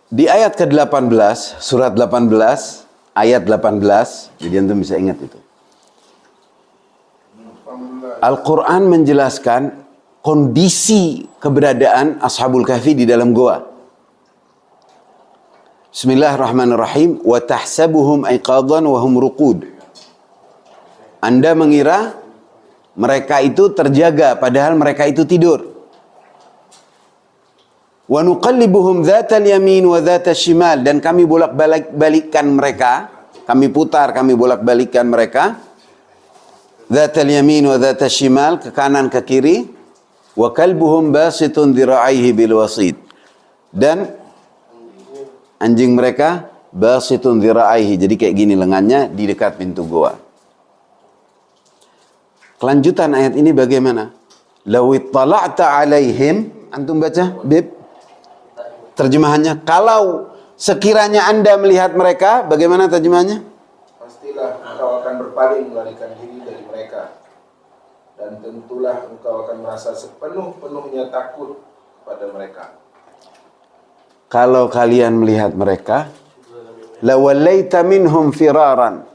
Di ayat ke-18, surat 18, ayat 18, jadi antum bisa ingat itu. Al-Quran menjelaskan kondisi keberadaan Ashabul Kahfi di dalam goa. Bismillahirrahmanirrahim. Wa tahsabuhum aiqadhan wa hum ruqud. Anda mengira mereka itu terjaga padahal mereka itu tidur. Wa nuqallibuhum dhatal yamin wa dhatal shimal, dan kami bolak-balikkan mereka, kami putar, kami bolak-balikkan mereka, dhatal yamin wa dhatal shimal, ke kanan ke kiri, wa kalbuhum basitun dhira'aihi bil wasid, dan anjing mereka basitun dhira'aihi, jadi kayak gini lengannya di dekat pintu goa. Kelanjutan ayat ini bagaimana? Law ittala'ta 'alaihim, antum baca, Bib? Terjemahannya, kalau sekiranya Anda melihat mereka, bagaimana terjemahannya? Pastilah engkau akan berpaling melarikan diri dari mereka, dan tentulah engkau akan merasa sepenuh-penuhnya takut pada mereka. Kalau kalian melihat mereka, lawallaita minhum firaran,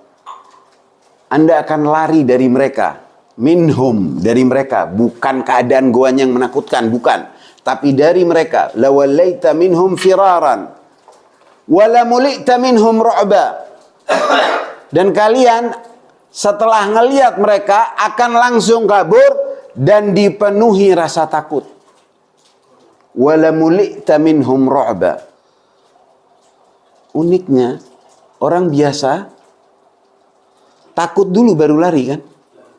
Anda akan lari dari mereka. Minhum, dari mereka, bukan keadaan goanya yang menakutkan, bukan. Tapi dari mereka, lawallaita minhum firaran wala mulita minhum ru'ba, dan kalian setelah ngelihat mereka akan langsung kabur dan dipenuhi rasa takut. Wala mulita minhum ru'ba. Uniknya, orang biasa takut dulu baru lari kan?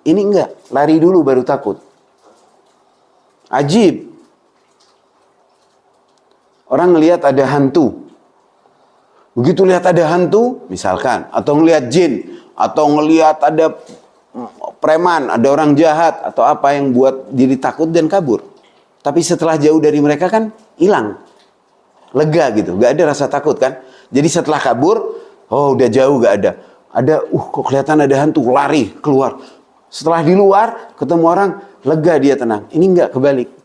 Ini enggak, lari dulu baru takut. Ajib. Orang ngelihat ada hantu. Begitu lihat ada hantu, misalkan, atau ngelihat jin, atau ngelihat ada preman, ada orang jahat, atau apa yang buat diri takut dan kabur. Tapi setelah jauh dari mereka kan hilang. Lega gitu, gak ada rasa takut kan. Jadi setelah kabur, oh udah jauh gak ada. Ada, kok kelihatan ada hantu, lari, keluar. Setelah di luar, ketemu orang, lega dia, tenang. Ini enggak, kebalik.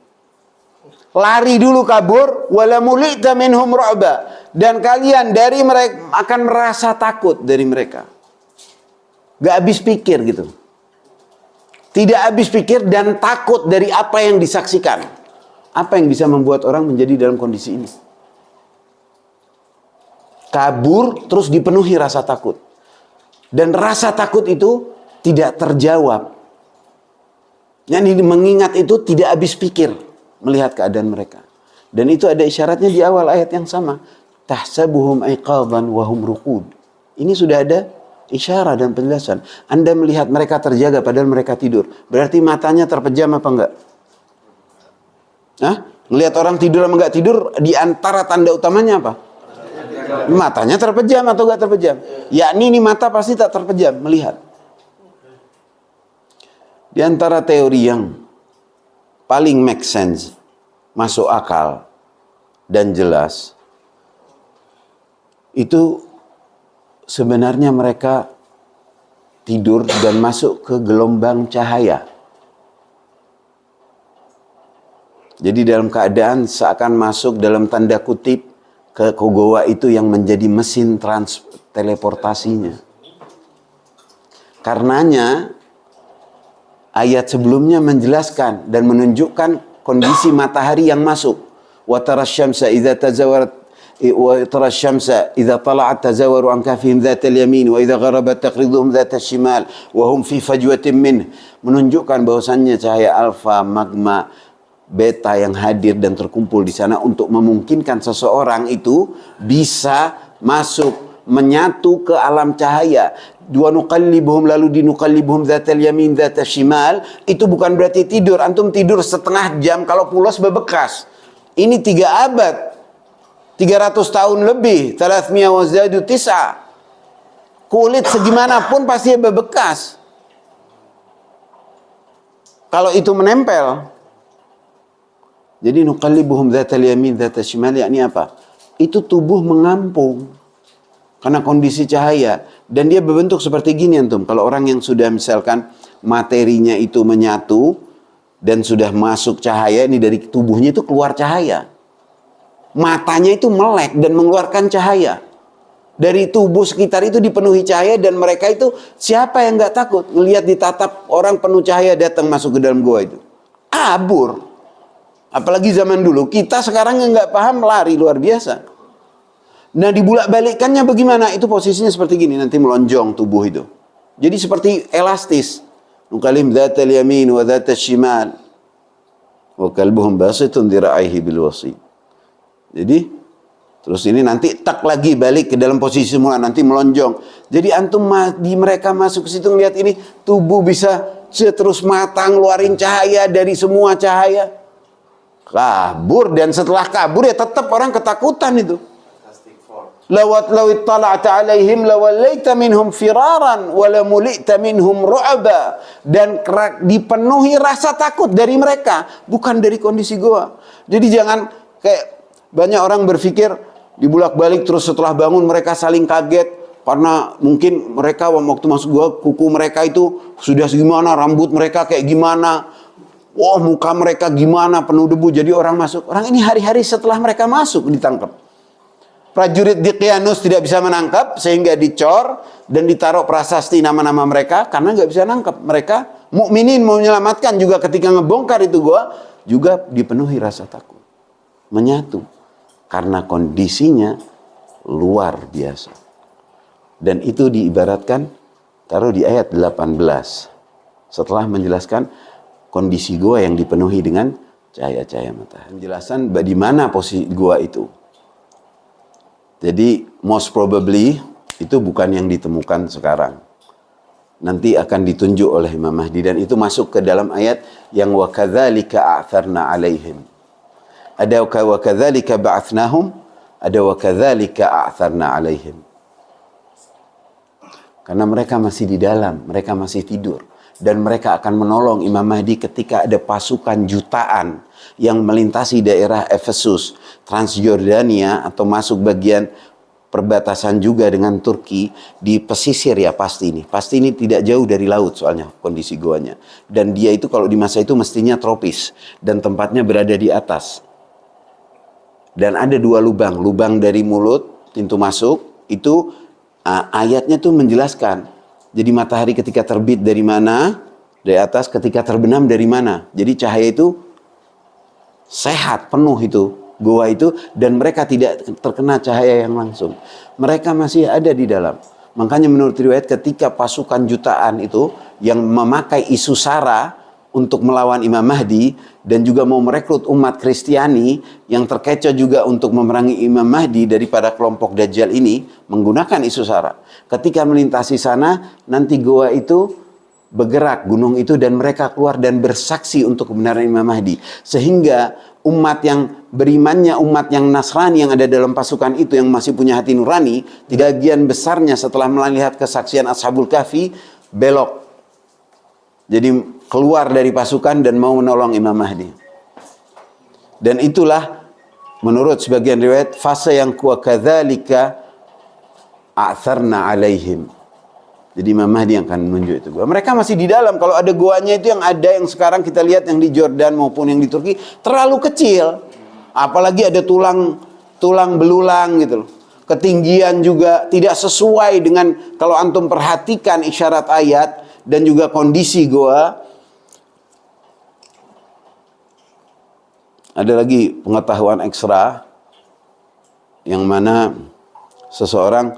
Lari dulu kabur, wala mulita minhum ru'ba, dan kalian dari mereka akan merasa takut dari mereka. Gak habis pikir gitu. Tidak habis pikir dan takut dari apa yang disaksikan. Apa yang bisa membuat orang menjadi dalam kondisi ini? Kabur terus dipenuhi rasa takut. Dan rasa takut itu tidak terjawab. Yang mengingat itu tidak habis pikir melihat keadaan mereka. Dan itu ada isyaratnya di awal ayat yang sama. Tahsabuhum aiqadhan wa hum ruqud. Ini sudah ada isyarat dan penjelasan. Anda melihat mereka terjaga padahal mereka tidur. Berarti matanya terpejam apa enggak? Hah? Melihat orang tidur sama enggak tidur, di antara tanda utamanya apa? Matanya terpejam atau enggak terpejam? Yakni ini mata pasti tak terpejam melihat. Di antara teori yang paling make sense, masuk akal dan jelas, itu sebenarnya mereka tidur dan masuk ke gelombang cahaya. Jadi dalam keadaan seakan masuk dalam tanda kutip ke goa itu yang menjadi mesin teleportasinya. Karenanya ayat sebelumnya menjelaskan dan menunjukkan kondisi matahari yang masuk. Wa tarasyamsa idza tazawarat wa tarasyamsa idza tala'at tazawaru an kafihim dzatal yamin wa idza gharabat taqriduhum dzatal shimal wa hum fi fajwatin min, menunjukkan bahwasannya cahaya alfa, magma, beta yang hadir dan terkumpul di sana untuk memungkinkan seseorang itu bisa masuk, menyatu ke alam cahaya. Dua nuqallibuhum, lalu dinuqallibuhum dzatal yamin dzatal shimal, itu bukan berarti tidur. Antum tidur setengah jam, kalau pulas bebekas. Ini 3 abad, 300 tahun lebih, 300 wa zadu tis'a. Kulit segimanapun pasti bebekas kalau itu menempel. Jadi nuqallibuhum dzatal yamin dzatal shimal, yakni apa? Itu tubuh mengampung karena kondisi cahaya, dan dia berbentuk seperti gini antum. Kalau orang yang sudah misalkan materinya itu menyatu dan sudah masuk cahaya, ini dari tubuhnya itu keluar cahaya. matanya itu melek dan mengeluarkan cahaya. Dari tubuh sekitar itu dipenuhi cahaya, dan mereka itu siapa yang nggak takut ngelihat ditatap orang penuh cahaya datang masuk ke dalam gua itu? Kabur. Apalagi zaman dulu, kita sekarang yang nggak paham lari luar biasa. Nah, dibulak-balikannya bagaimana? Itu posisinya seperti gini, nanti melonjong tubuh itu. Jadi seperti elastis. Nukalim dzatal yamin wa dzatal shimal. Wa kalbuhum basitun dira'aihi bil wasid. Jadi terus ini nanti tak lagi balik ke dalam posisi semula, nanti melonjong. Jadi antum di mereka masuk ke situ ngelihat ini tubuh bisa terus matang ngeluarin cahaya dari semua cahaya. Kabur, dan setelah kabur ya tetap orang ketakutan itu. Lawat lawit tala'ta alaihim lawallaita minhum firaran wala mulita minhum ru'aba, dan dipenuhi rasa takut dari mereka, bukan dari kondisi goa. Jadi jangan kayak banyak orang berpikir dibulak-balik terus setelah bangun mereka saling kaget karena mungkin mereka waktu masuk gua kuku mereka itu sudah segimana, rambut mereka kayak gimana, wah muka mereka gimana penuh debu, jadi orang masuk. Orang ini hari-hari setelah mereka masuk ditangkap. Prajurit Diqyanus tidak bisa menangkap sehingga dicor dan ditaruh prasasti nama-nama mereka karena nggak bisa nangkap. Mereka mukminin mau menyelamatkan juga ketika ngebongkar itu gua juga dipenuhi rasa takut, menyatu. Karena kondisinya luar biasa. Dan itu diibaratkan, taruh di ayat 18. Setelah menjelaskan kondisi gua yang dipenuhi dengan cahaya-cahaya matahari. Penjelasan di mana posisi gua itu. Jadi most probably itu bukan yang ditemukan sekarang. Nanti akan ditunjuk oleh Imam Mahdi, dan itu masuk ke dalam ayat yang wa kadzalika a'tharna 'alaihim. Ada wa kadzalika ba'athnahum, ada wa kadzalika a'tharna 'alaihim. Karena mereka masih di dalam, mereka masih tidur, dan mereka akan menolong Imam Mahdi ketika ada pasukan jutaan yang melintasi daerah Efesus, Transjordania, atau masuk bagian perbatasan juga dengan Turki di pesisir ya pasti ini. Pasti ini tidak jauh dari laut soalnya kondisi goanya. Dan dia itu kalau di masa itu mestinya tropis dan tempatnya berada di atas. Dan ada dua lubang, lubang dari mulut, pintu masuk, itu ayatnya tuh menjelaskan. Jadi matahari ketika terbit dari mana? Dari atas, ketika terbenam dari mana? Jadi cahaya itu sehat, penuh itu, goa itu, dan mereka tidak terkena cahaya yang langsung. Mereka masih ada di dalam. Makanya menurut riwayat ketika pasukan jutaan itu yang memakai isu sara untuk melawan Imam Mahdi dan juga mau merekrut umat Kristiani yang terkecoh juga untuk memerangi Imam Mahdi daripada kelompok Dajjal ini menggunakan isu sara. Ketika melintasi sana, nanti goa itu bergerak, gunung itu, dan mereka keluar dan bersaksi untuk kebenaran Imam Mahdi. Sehingga umat yang berimannya, umat yang Nasrani yang ada dalam pasukan itu yang masih punya hati nurani, bagian besarnya setelah melihat kesaksian Ashabul Kahfi belok. Jadi keluar dari pasukan dan mau menolong Imam Mahdi. Dan itulah menurut sebagian riwayat fase yang kadzalika a'tharna 'alaihim. Jadi Imam Mahdi yang akan menunjuk itu gua. Mereka masih di dalam. Kalau ada goanya itu yang ada yang sekarang kita lihat yang di Jordan maupun yang di Turki terlalu kecil. Apalagi ada tulang belulang gitu loh. Ketinggian juga tidak sesuai dengan kalau antum perhatikan isyarat ayat dan juga kondisi goa. Ada lagi pengetahuan ekstra yang mana seseorang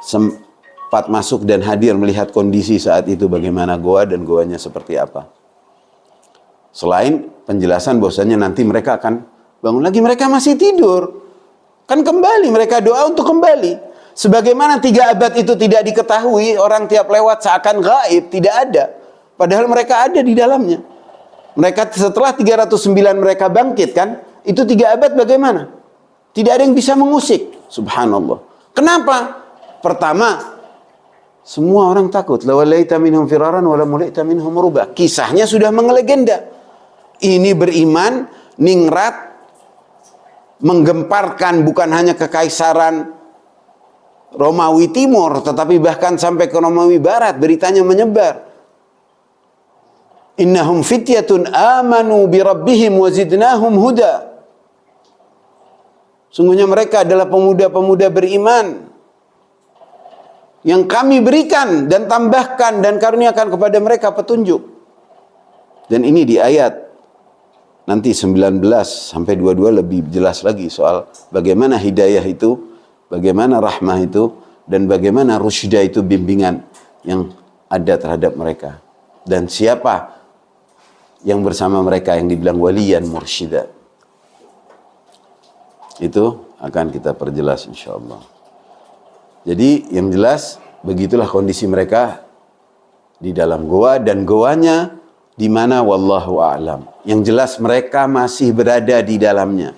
sempat masuk dan hadir melihat kondisi saat itu bagaimana goa dan goanya seperti apa. Selain penjelasan bahwasanya nanti mereka akan bangun lagi, mereka masih tidur. Kan kembali, mereka doa untuk kembali. Sebagaimana 3 abad itu tidak diketahui, orang tiap lewat seakan gaib, tidak ada. Padahal mereka ada di dalamnya. Mereka setelah 309 mereka bangkit kan, itu 3 abad bagaimana? Tidak ada yang bisa mengusik. Subhanallah. Kenapa? Pertama, semua orang takut. Lawallaita minhum firaran wala mulita minhum ruba. Kisahnya sudah mengelegenda. Ini beriman, ningrat, menggemparkan bukan hanya kekaisaran Romawi Timur, tetapi bahkan sampai ke Romawi Barat, beritanya menyebar. Innahum fityatun amanu bi rabbihim wa zidnahum huda. Sungguhnya mereka adalah pemuda-pemuda beriman yang kami berikan dan tambahkan dan karuniakan kepada mereka petunjuk. Dan ini di ayat nanti 19 sampai 22 lebih jelas lagi soal bagaimana hidayah itu, bagaimana rahmah itu, dan bagaimana rusydah itu, bimbingan yang ada terhadap mereka. Dan siapa yang bersama mereka yang dibilang waliyan mursyida. Itu akan kita perjelas insyaallah. Jadi yang jelas begitulah kondisi mereka di dalam goa, dan goanya di mana wallahu a'lam. Yang jelas mereka masih berada di dalamnya.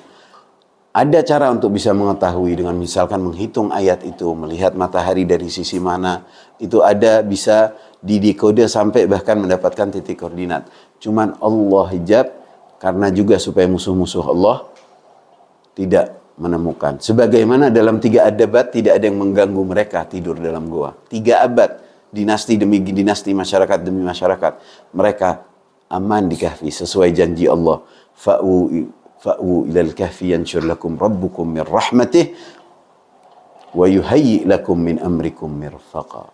Ada cara untuk bisa mengetahui dengan misalkan menghitung ayat itu, melihat matahari dari sisi mana. Itu ada bisa didekode sampai bahkan mendapatkan titik koordinat. Cuman Allah hijab karena juga supaya musuh-musuh Allah tidak menemukan. Sebagaimana dalam 3 abad tidak ada yang mengganggu mereka tidur dalam goa. 3 abad, dinasti demi dinasti, masyarakat demi masyarakat. Mereka aman di kahfi sesuai janji Allah. Fa'u ilal kahfi yanshur lakum rabbukum min rahmatih wa yuhayyi lakum min amrikum mirfaqa.